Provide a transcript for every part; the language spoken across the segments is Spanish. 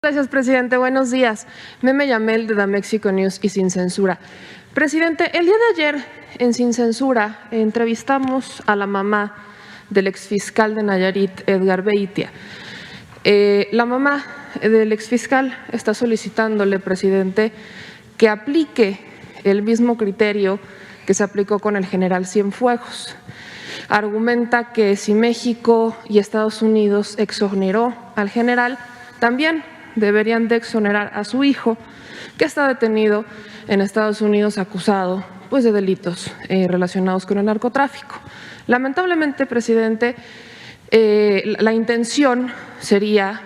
Gracias, presidente. Buenos días. Meme Yamel de Damexico News y Sin Censura. Presidente, el día de ayer en Sin Censura entrevistamos a la mamá del exfiscal de Nayarit, Edgar Beitia. La mamá del exfiscal está solicitándole, presidente, que aplique el mismo criterio que se aplicó con el general Cienfuegos. Argumenta que si México y Estados Unidos exoneró al general, también deberían de exonerar a su hijo, que está detenido en Estados Unidos acusado pues, de delitos relacionados con el narcotráfico. Lamentablemente, presidente, la intención sería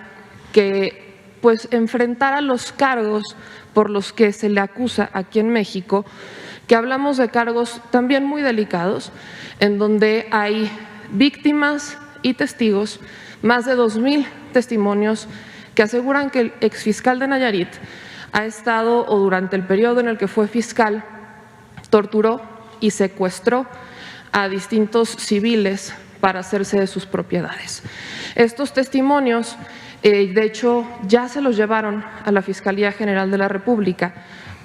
que pues, enfrentara los cargos por los que se le acusa aquí en México, que hablamos de cargos también muy delicados, en donde hay víctimas y testigos, más de 2,000 testimonios que aseguran que el exfiscal de Nayarit ha estado, o durante el periodo en el que fue fiscal, torturó y secuestró a distintos civiles para hacerse de sus propiedades. Estos testimonios, de hecho, ya se los llevaron a la Fiscalía General de la República,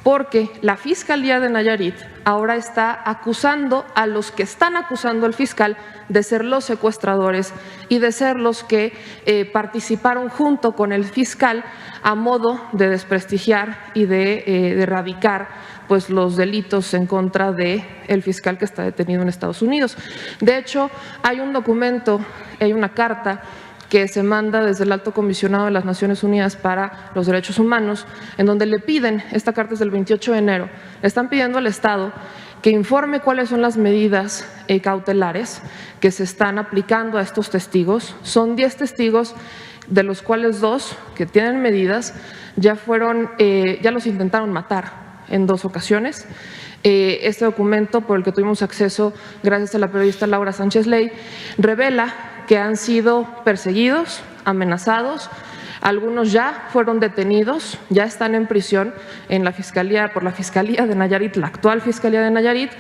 porque la Fiscalía de Nayarit ahora está acusando a los que están acusando al fiscal de ser los secuestradores y de ser los que participaron junto con el fiscal a modo de desprestigiar y de erradicar pues, los delitos en contra del fiscal que está detenido en Estados Unidos. De hecho, hay un documento, hay una carta que se manda desde el Alto Comisionado de las Naciones Unidas para los Derechos Humanos, en donde le piden, esta carta es del 28 de enero, le están pidiendo al Estado que informe cuáles son las medidas cautelares que se están aplicando a estos testigos. Son 10 testigos, de los cuales 2 que tienen medidas ya los intentaron matar en 2 ocasiones. Este documento, por el que tuvimos acceso gracias a la periodista Laura Sánchez Ley, revela que han sido perseguidos, amenazados, algunos ya fueron detenidos, ya están en prisión en la Fiscalía, por la Fiscalía de Nayarit, la actual Fiscalía de Nayarit,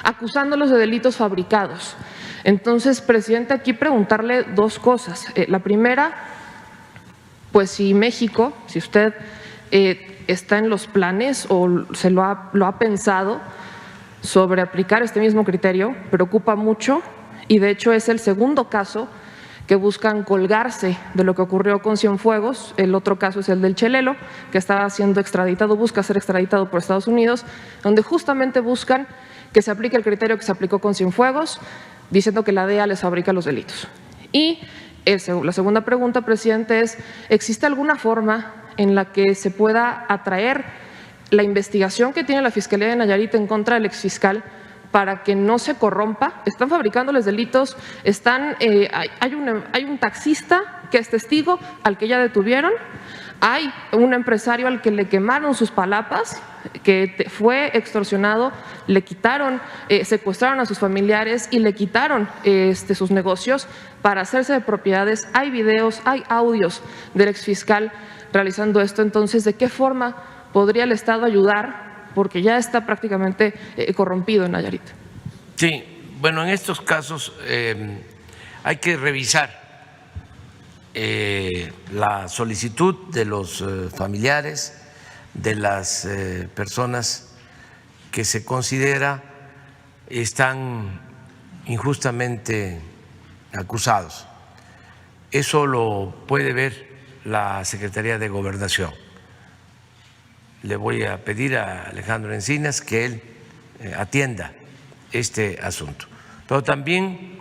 acusándolos de delitos fabricados. Entonces, presidente, aquí preguntarle 2 cosas. La primera, pues si México, si usted está en los planes o lo ha pensado sobre aplicar este mismo criterio, preocupa mucho y de hecho es el segundo caso que buscan colgarse de lo que ocurrió con Cienfuegos. El otro caso es el del Chelelo, que está siendo extraditado, busca ser extraditado por Estados Unidos, donde justamente buscan que se aplique el criterio que se aplicó con Cienfuegos, diciendo que la DEA les fabrica los delitos. Y la segunda pregunta, presidente, es: ¿existe alguna forma en la que se pueda atraer la investigación que tiene la Fiscalía de Nayarit en contra del exfiscal para que no se corrompa? Están fabricándoles delitos, hay un taxista que es testigo al que ya detuvieron, hay un empresario al que le quemaron sus palapas, que fue extorsionado, le quitaron, secuestraron a sus familiares y le quitaron sus negocios para hacerse de propiedades. Hay videos, hay audios del exfiscal realizando esto. Entonces, ¿de qué forma podría el Estado ayudar? Porque ya está prácticamente corrompido en Nayarit. Sí, bueno, en estos casos hay que revisar la solicitud de los familiares, de las personas que se considera están injustamente acusados. Eso lo puede ver la Secretaría de Gobernación. Le voy a pedir a Alejandro Encinas que él atienda este asunto. Pero también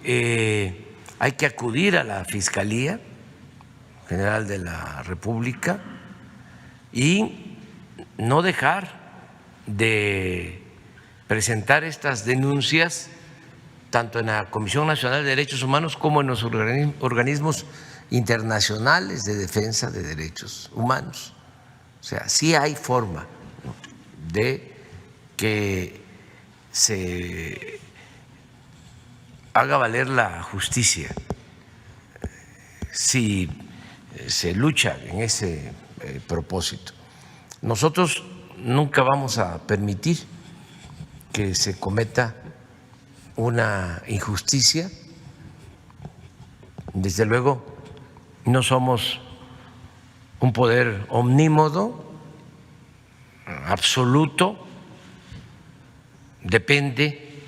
hay que acudir a la Fiscalía General de la República y no dejar de presentar estas denuncias tanto en la Comisión Nacional de Derechos Humanos como en los organismos internacionales de defensa de derechos humanos. O sea, sí hay forma, ¿no?, de que se haga valer la justicia si se lucha en ese propósito. Nosotros nunca vamos a permitir que se cometa una injusticia. Desde luego, no somos un poder omnímodo, absoluto, depende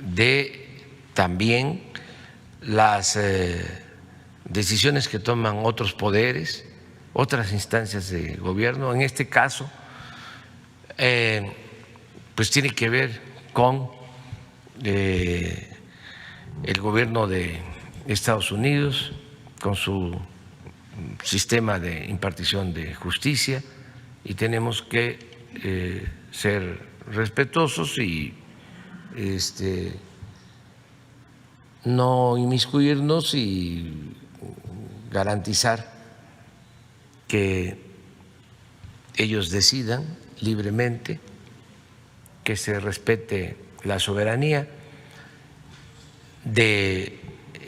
de también las decisiones que toman otros poderes, otras instancias de gobierno. En este caso, pues tiene que ver con el gobierno de Estados Unidos, con su sistema de impartición de justicia, y tenemos que ser respetuosos y no inmiscuirnos y garantizar que ellos decidan libremente, que se respete la soberanía de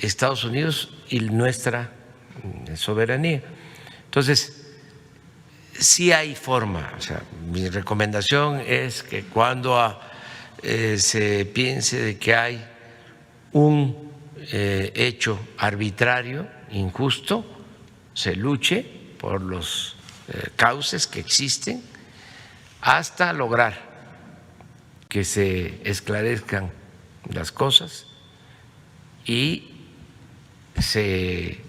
Estados Unidos y nuestra soberanía. Entonces, sí hay forma. O sea, mi recomendación es que cuando se piense de que hay un hecho arbitrario, injusto, se luche por los cauces que existen hasta lograr que se esclarezcan las cosas y se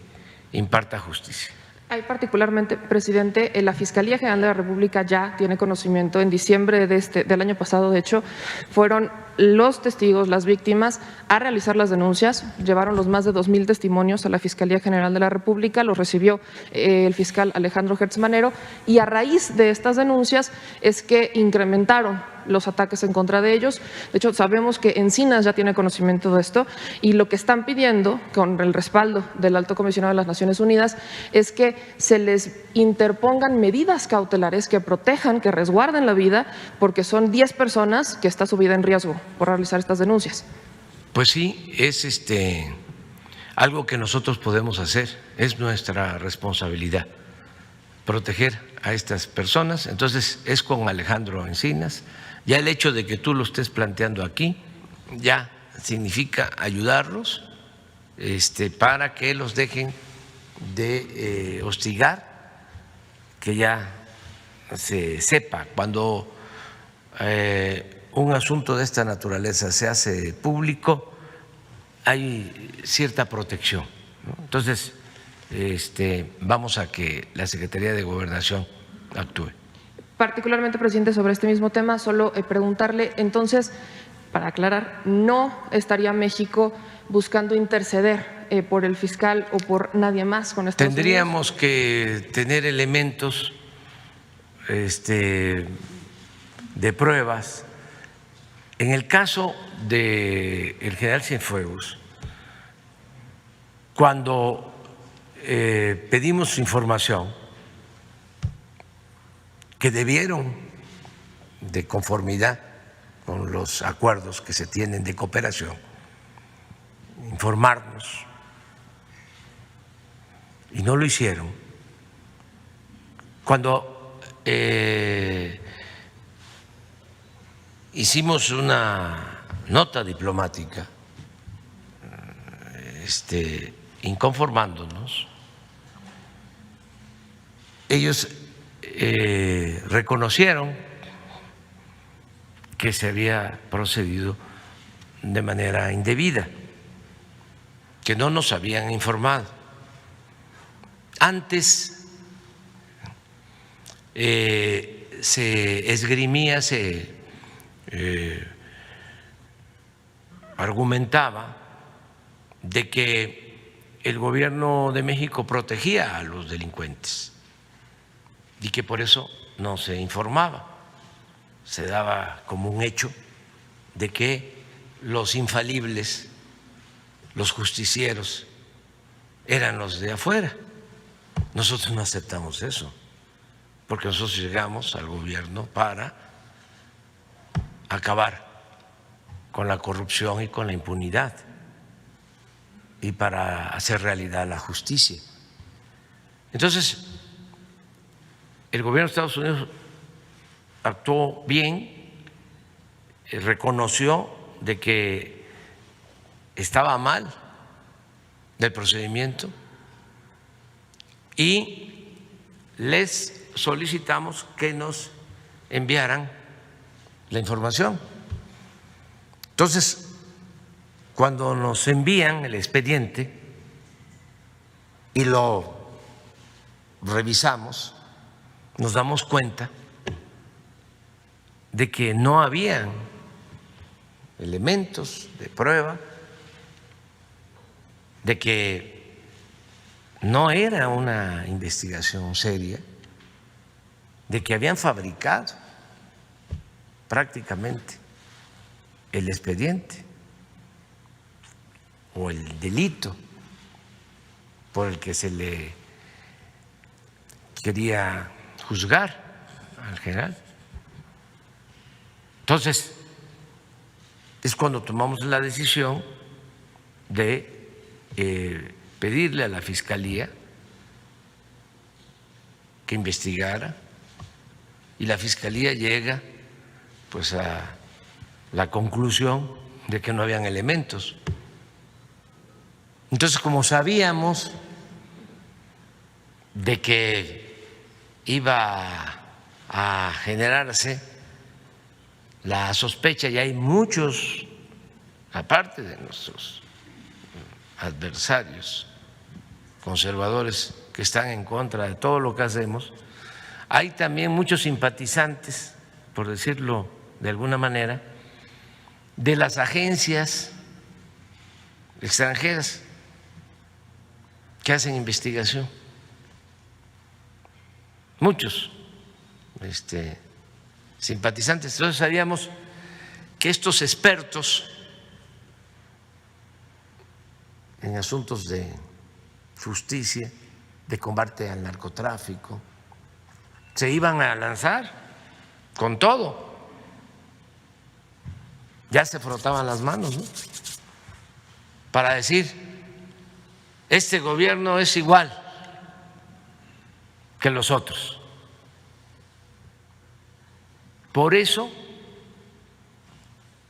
imparta justicia. Hay particularmente, presidente, la Fiscalía General de la República ya tiene conocimiento. En diciembre del año pasado, de hecho, fueron los testigos, las víctimas, a realizar las denuncias. Llevaron los más de 2,000 testimonios a la Fiscalía General de la República, los recibió el fiscal Alejandro Gertz Manero, y a raíz de estas denuncias es que incrementaron los ataques en contra de ellos. De hecho, sabemos que Encinas ya tiene conocimiento de esto, y lo que están pidiendo, con el respaldo del Alto Comisionado de las Naciones Unidas, es que se les interpongan medidas cautelares que protejan, que resguarden la vida, porque son 10 personas que está su vida en riesgo por realizar estas denuncias. Pues sí, es algo que nosotros podemos hacer, es nuestra responsabilidad proteger a estas personas. Entonces es con Alejandro Encinas. Ya el hecho de que tú lo estés planteando aquí ya significa ayudarlos para que los dejen de hostigar, que ya se sepa cuando un asunto de esta naturaleza se hace público, hay cierta protección, ¿no? Entonces, vamos a que la Secretaría de Gobernación actúe. Particularmente, presidente, sobre este mismo tema, solo preguntarle, entonces, para aclarar, ¿no estaría México buscando interceder por el fiscal o por nadie más con Estados Unidos? Tendríamos que tener elementos de pruebas. En el caso del general Cienfuegos, cuando pedimos información, que debieron, de conformidad con los acuerdos que se tienen de cooperación, informarnos, y no lo hicieron. Cuando hicimos una nota diplomática inconformándonos, ellos reconocieron que se había procedido de manera indebida, que no nos habían informado. Antes se esgrimía, se argumentaba de que el gobierno de México protegía a los delincuentes y que por eso no se informaba. Se daba como un hecho de que los infalibles, los justicieros, eran los de afuera. Nosotros no aceptamos eso, porque nosotros llegamos al gobierno para acabar con la corrupción y con la impunidad y para hacer realidad la justicia. Entonces, el gobierno de Estados Unidos actuó bien, reconoció de que estaba mal el procedimiento y les solicitamos que nos enviaran la información. Entonces, cuando nos envían el expediente y lo revisamos, nos damos cuenta de que no habían elementos de prueba, de que no era una investigación seria, de que habían fabricado prácticamente el expediente o el delito por el que se le quería juzgar al general. Entonces, es cuando tomamos la decisión de pedirle a la Fiscalía que investigara, y la Fiscalía llega pues a la conclusión de que no habían elementos. Entonces, como sabíamos de que iba a generarse la sospecha, y hay muchos, aparte de nuestros adversarios conservadores que están en contra de todo lo que hacemos, hay también muchos simpatizantes, por decirlo de alguna manera, de las agencias extranjeras que hacen investigación. Muchos simpatizantes. Entonces sabíamos que estos expertos en asuntos de justicia, de combate al narcotráfico, se iban a lanzar con todo. Ya se frotaban las manos, ¿no?, para decir: este gobierno es igual que los otros. Por eso,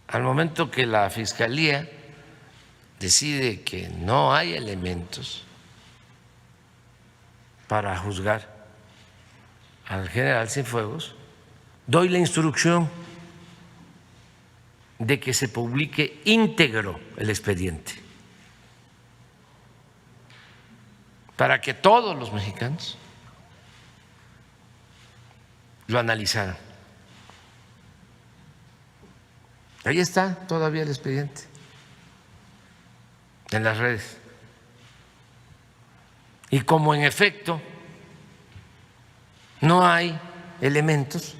al momento que la Fiscalía decide que no hay elementos para juzgar al general Cienfuegos, doy la instrucción de que se publique íntegro el expediente para que todos los mexicanos lo analizaran. Ahí está todavía el expediente en las redes. Y como en efecto no hay elementos,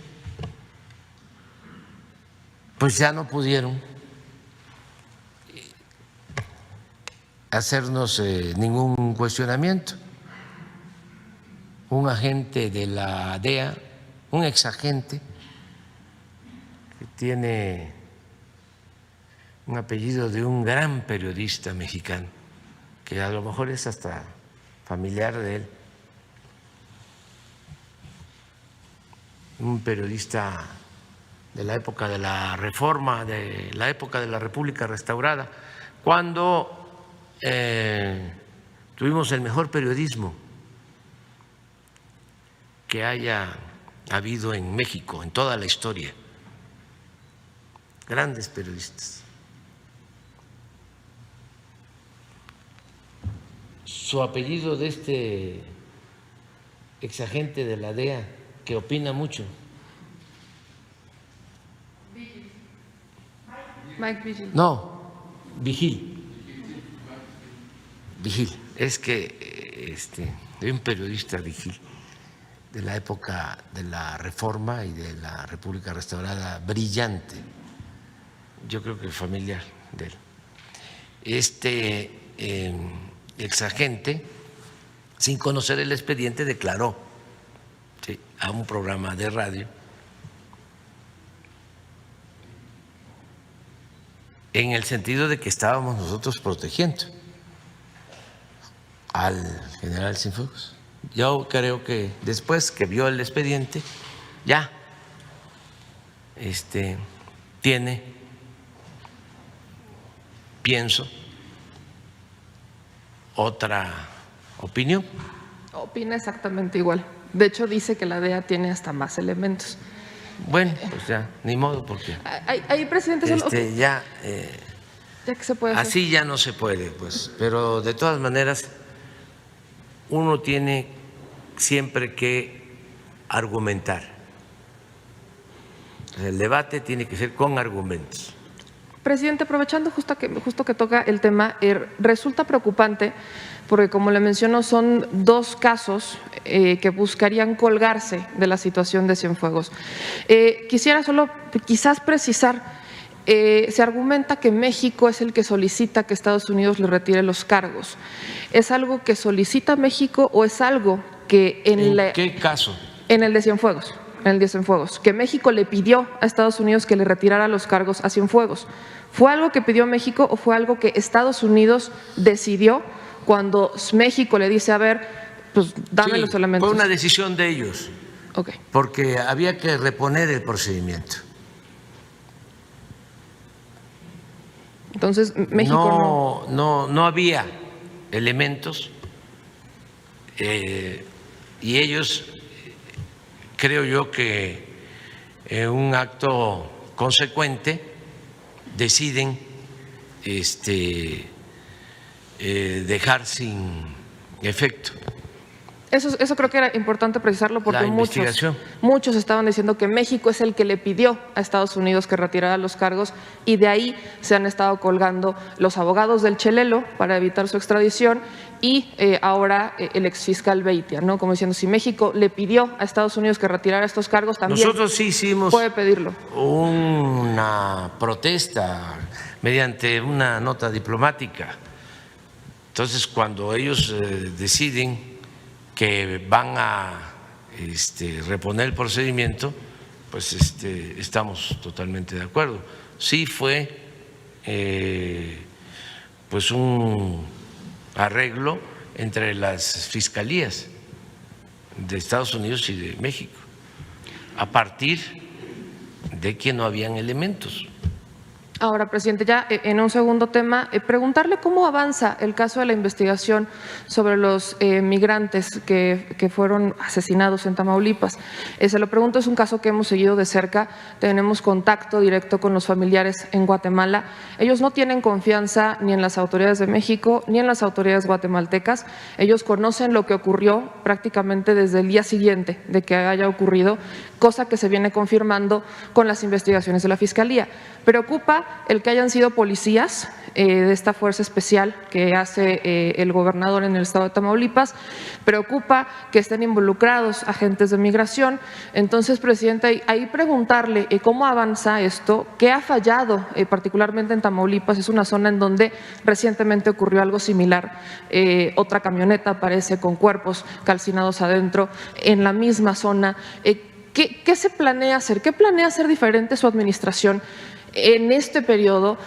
pues ya no pudieron hacernos ningún cuestionamiento. Un agente de la DEA, un exagente que tiene un apellido de un gran periodista mexicano, que a lo mejor es hasta familiar de él, un periodista de la época de la Reforma, de la época de la República Restaurada, cuando tuvimos el mejor periodismo que haya habido en México en toda la historia. Grandes periodistas. Su apellido de este exagente de la DEA que opina mucho. Mike Vigil. No, Vigil. Vigil. Es que hay un periodista, Vigil, de la época de la Reforma y de la República Restaurada, brillante. Yo creo que es familiar de él. Exagente, sin conocer el expediente, declaró, ¿sí?, a un programa de radio en el sentido de que estábamos nosotros protegiendo al general Cienfuegos. Yo creo que después que vio el expediente ya tiene, pienso, otra opinión. Opina exactamente igual. De hecho, dice que la DEA tiene hasta más elementos. Bueno, pues ya, ni modo, porque Ahí, presidente, solo, ya que se puede hacer. así ya no se puede, pues. Pero de todas maneras, uno tiene siempre que argumentar. El debate tiene que ser con argumentos. Presidente, aprovechando justo que toca el tema, resulta preocupante porque, como le menciono, son dos casos que buscarían colgarse de la situación de Cienfuegos. Quisiera solo quizás precisar, se argumenta que México es el que solicita que Estados Unidos le retire los cargos. ¿Es algo que solicita México o es algo que ¿En qué caso? En el de Cienfuegos. En el de Cienfuegos, que México le pidió a Estados Unidos que le retirara los cargos a Cienfuegos. ¿Fue algo que pidió México o fue algo que Estados Unidos decidió cuando México le dice, a ver, pues dame los elementos? Fue una decisión de ellos, porque había que reponer el procedimiento. Entonces, México no había elementos y ellos, creo yo que en un acto consecuente deciden dejar sin efecto. Eso creo que era importante precisarlo porque muchos estaban diciendo que México es el que le pidió a Estados Unidos que retirara los cargos y de ahí se han estado colgando los abogados del Chelelo para evitar su extradición y ahora el exfiscal Beitia, ¿no? Como diciendo, si México le pidió a Estados Unidos que retirara estos cargos, también nosotros sí hicimos puede pedirlo. Una protesta mediante una nota diplomática. Entonces, cuando ellos deciden que van a reponer el procedimiento, pues estamos totalmente de acuerdo. Sí fue pues un arreglo entre las fiscalías de Estados Unidos y de México, a partir de que no habían elementos. Ahora, presidente, ya en un segundo tema, preguntarle cómo avanza el caso de la investigación sobre los migrantes que fueron asesinados en Tamaulipas. Se lo pregunto, es un caso que hemos seguido de cerca, tenemos contacto directo con los familiares en Guatemala. Ellos no tienen confianza ni en las autoridades de México ni en las autoridades guatemaltecas. Ellos conocen lo que ocurrió prácticamente desde el día siguiente de que haya ocurrido, cosa que se viene confirmando con las investigaciones de la Fiscalía. Preocupa el que hayan sido policías de esta fuerza especial que hace el gobernador en el estado de Tamaulipas, preocupa que estén involucrados agentes de migración. Entonces, presidente, ahí preguntarle cómo avanza esto, qué ha fallado particularmente en Tamaulipas. Es una zona en donde recientemente ocurrió algo similar, otra camioneta aparece con cuerpos calcinados adentro en la misma zona. ¿Qué se planea hacer? ¿Qué planea hacer diferente su administración en este periodo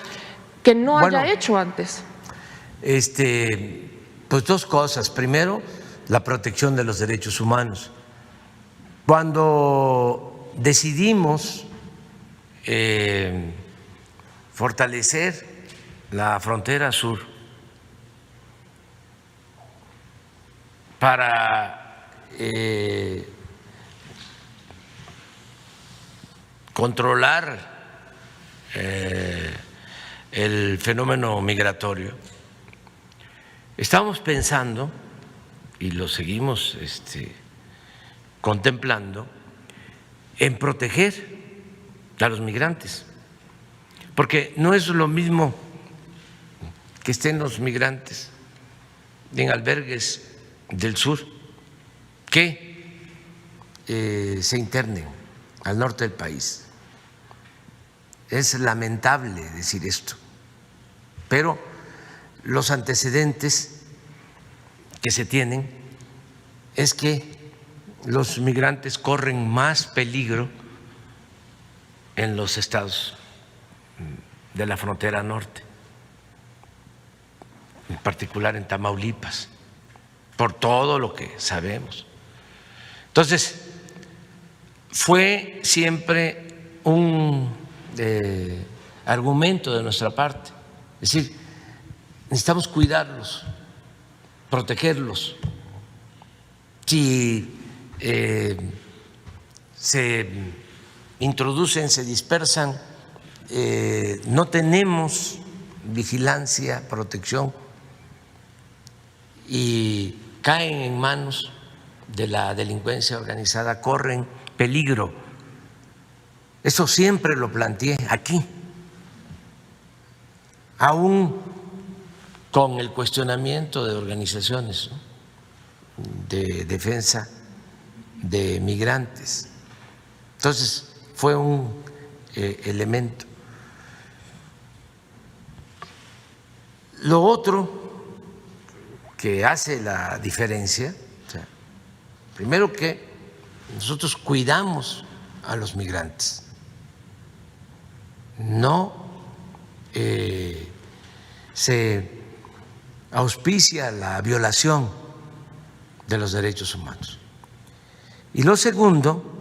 que no haya hecho antes? Pues dos cosas. Primero, la protección de los derechos humanos. Cuando decidimos fortalecer la frontera sur para controlar el fenómeno migratorio, estamos pensando, y lo seguimos contemplando, en proteger a los migrantes, porque no es lo mismo que estén los migrantes en albergues del sur que se internen al norte del país. Es lamentable decir esto, pero los antecedentes que se tienen es que los migrantes corren más peligro en los estados de la frontera norte, en particular en Tamaulipas, por todo lo que sabemos. Entonces, fue siempre un argumento de nuestra parte, es decir, necesitamos cuidarlos, protegerlos. Si se introducen, se dispersan, no tenemos vigilancia, protección y caen en manos de la delincuencia organizada, corren peligro. Eso siempre lo planteé aquí, aún con el cuestionamiento de organizaciones, ¿no?, de defensa de migrantes. Entonces, fue un elemento. Lo otro que hace la diferencia, o sea, primero que nosotros cuidamos a los migrantes, no se auspicia la violación de los derechos humanos. Y lo segundo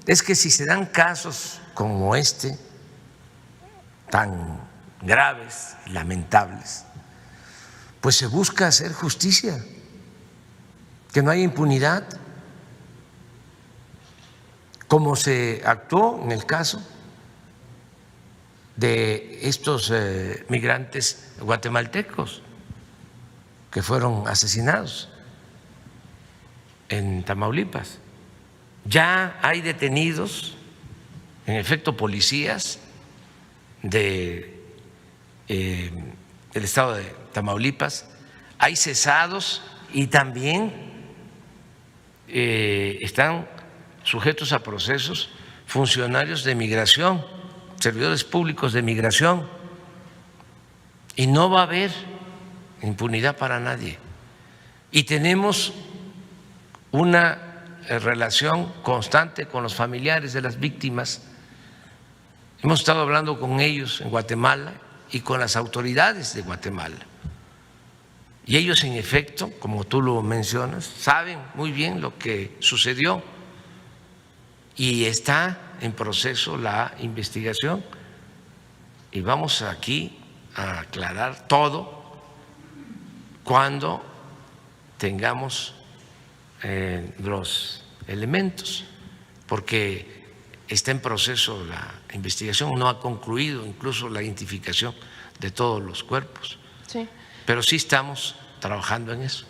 es que si se dan casos como este, tan graves, lamentables, pues se busca hacer justicia, que no haya impunidad, como se actuó en el caso de estos migrantes guatemaltecos que fueron asesinados en Tamaulipas. Ya hay detenidos, en efecto, policías del estado de Tamaulipas, hay cesados y también están sujetos a procesos funcionarios de migración, servidores públicos de migración, y no va a haber impunidad para nadie. Y tenemos una relación constante con los familiares de las víctimas. Hemos estado hablando con ellos en Guatemala y con las autoridades de Guatemala. Y ellos, en efecto, como tú lo mencionas, saben muy bien lo que sucedió y está en proceso la investigación. Y vamos aquí a aclarar todo cuando tengamos los elementos, porque está en proceso la investigación, no ha concluido incluso la identificación de todos los cuerpos. Sí. Pero sí estamos trabajando en eso.